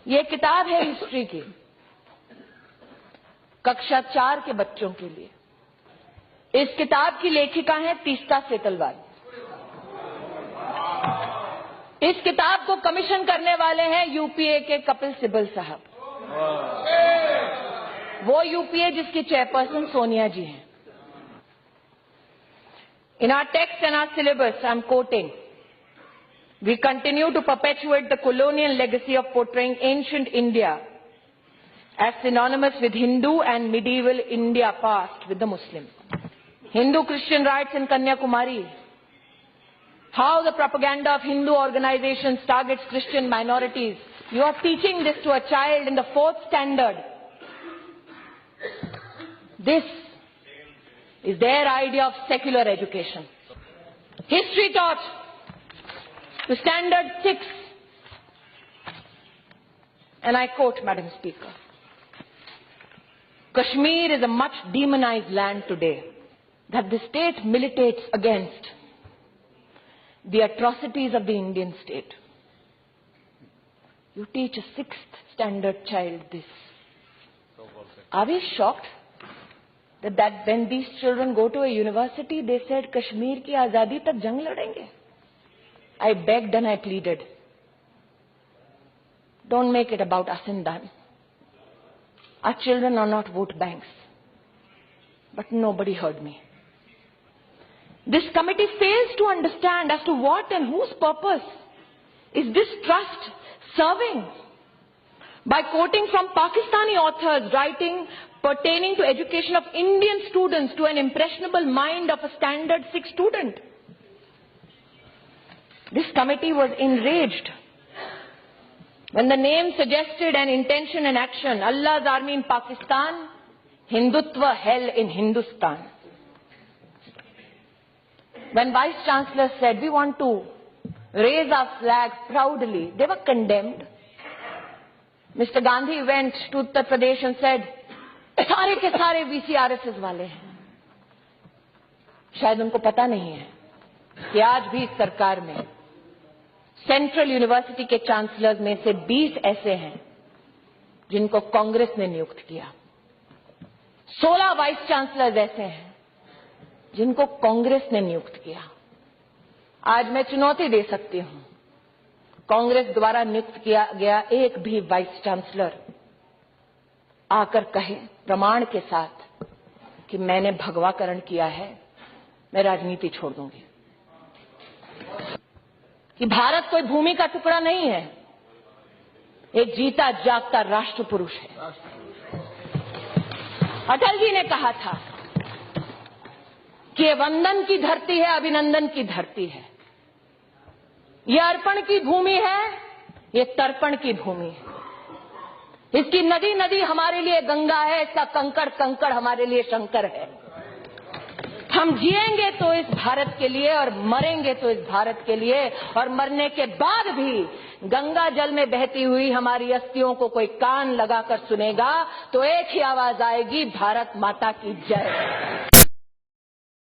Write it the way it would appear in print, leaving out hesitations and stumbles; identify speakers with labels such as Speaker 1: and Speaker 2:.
Speaker 1: ये किताब है हिस्ट्री की, कक्षा 4 के बच्चों के लिए। इस किताब की लेखिका है तीस्ता सेतलवाल। इस किताब को कमीशन करने वाले हैं यूपीए के कपिल सिब्बल साहब, वो यूपीए जिसकी चेयरपर्सन सोनिया जी हैं। In our text and our syllabus, I'm quoting, we continue to perpetuate the colonial legacy of portraying ancient India as synonymous with Hindu and medieval India past with the Muslim. Hindu-Christian riots in Kanyakumari, how the propaganda of Hindu organizations targets Christian minorities. You are teaching this to a child in the 4th standard. This is their idea of secular education. History taught to standard 6. And I quote, Madam Speaker, Kashmir is a much demonized land today that the state militates against the atrocities of the Indian state. You teach a 6th standard child this. Are we shocked that when these children go to a university, they said Kashmir ki azadi tak jang ladenge? I begged and I pleaded, don't make it about us and them. Our children are not vote banks. But nobody heard me. This committee fails to understand as to what and whose purpose is this trust serving. By quoting from Pakistani authors writing pertaining to education of Indian students to an impressionable mind of a standard 6 student. This committee was enraged when the name suggested an intention and action, Allah's army in Pakistan, Hindutva hell in Hindustan. When Vice Chancellor said, we want to raise our flag proudly, they were condemned. Mr. Gandhi went to Uttar Pradesh and said, सारे के सारे VCRSS वाले हैं। शायद उनको पता नहीं है कि आज भी इस सरकार में सेंट्रल यूनिवर्सिटी के चांसलर्स में से 20 ऐसे हैं जिनको कांग्रेस ने नियुक्त किया। 16 वाइस चांसलर्स ऐसे हैं जिनको कांग्रेस ने नियुक्त किया। आज मैं चुनौती दे सकती हूं, कांग्रेस द्वारा नियुक्त किया गया एक भी वाइस चांसलर आकर कहे प्रमाण के साथ कि मैंने भगवाकरण किया है, मैं राजनीति छोड़ दूंगी। कि भारत कोई भूमि का टुकड़ा नहीं है, एक जीता जागता राष्ट्र पुरुष है। अटल जी ने कहा था कि ये वंदन की धरती है, अभिनंदन की धरती है, ये अर्पण की भूमि है, ये तर्पण की भूमि है। इसकी नदी नदी हमारे लिए गंगा है, इसका कंकड़ कंकड़ हमारे लिए शंकर है। हम जिएंगे तो इस भारत के लिए और मरेंगे तो इस भारत के लिए, और मरने के बाद भी गंगा जल में बहती हुई हमारी अस्थियों को कोई कान लगाकर सुनेगा तो एक ही आवाज आएगी, भारत माता की जय।